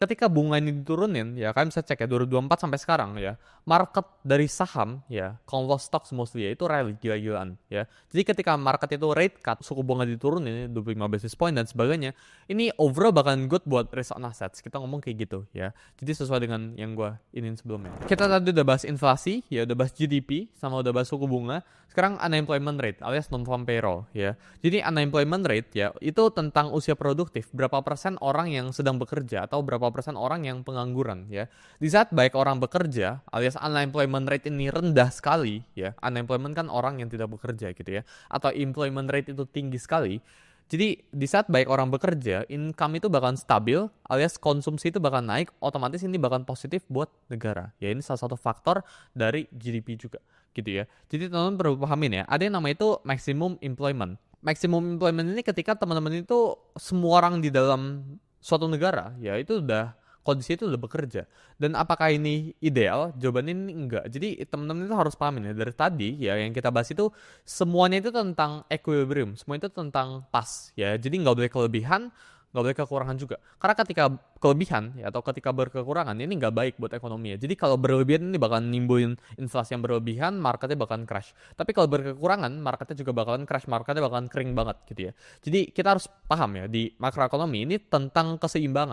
Ketika bunga ini diturunin, ya kalian bisa cek ya 2024 sampai sekarang ya, market dari saham ya, kalau stocks mostly ya itu rally gila-gilaan ya. Jadi ketika market itu rate cut, suku bunga diturunin 25 basis point dan sebagainya, ini overall bakalan good buat risk on assets. Kita ngomong kayak gitu ya. Jadi sesuai dengan yang gua inin sebelumnya. Kita tadi udah bahas inflasi, ya udah bahas GDP, sama udah bahas suku bunga. Sekarang unemployment rate alias non-farm payroll ya. Jadi unemployment rate ya itu tentang usia produktif, berapa persen orang yang sedang bekerja atau berapa persen orang yang pengangguran ya. Di saat baik orang bekerja alias unemployment rate ini rendah sekali ya. Unemployment kan orang yang tidak bekerja gitu ya. Atau employment rate itu tinggi sekali. Jadi di saat baik orang bekerja, income itu bakalan stabil alias konsumsi itu bakal naik, otomatis ini bakal positif buat negara. Ya ini salah satu faktor dari GDP juga gitu ya. Jadi teman-teman perlu pahamin ya, ada yang namanya itu maximum employment. Maximum employment ini ketika teman-teman itu semua orang di dalam suatu negara ya itu udah kondisi itu udah bekerja. Dan apakah ini ideal? Jawabannya ini enggak. Jadi teman-teman itu harus pahamin ya dari tadi ya yang kita bahas itu semuanya itu tentang equilibrium, semua itu tentang pas ya. Jadi nggak boleh kelebihan, nggak boleh kekurangan juga. Karena ketika kelebihan ya atau ketika berkekurangan ini nggak baik buat ekonomi ya. Jadi kalau berlebihan ini bakal nimbulin inflasi yang berlebihan, marketnya bakalan crash. Tapi kalau berkekurangan, marketnya juga bakalan crash, marketnya bakalan kering banget gitu ya. Jadi kita harus paham ya di makroekonomi ini tentang keseimbangan.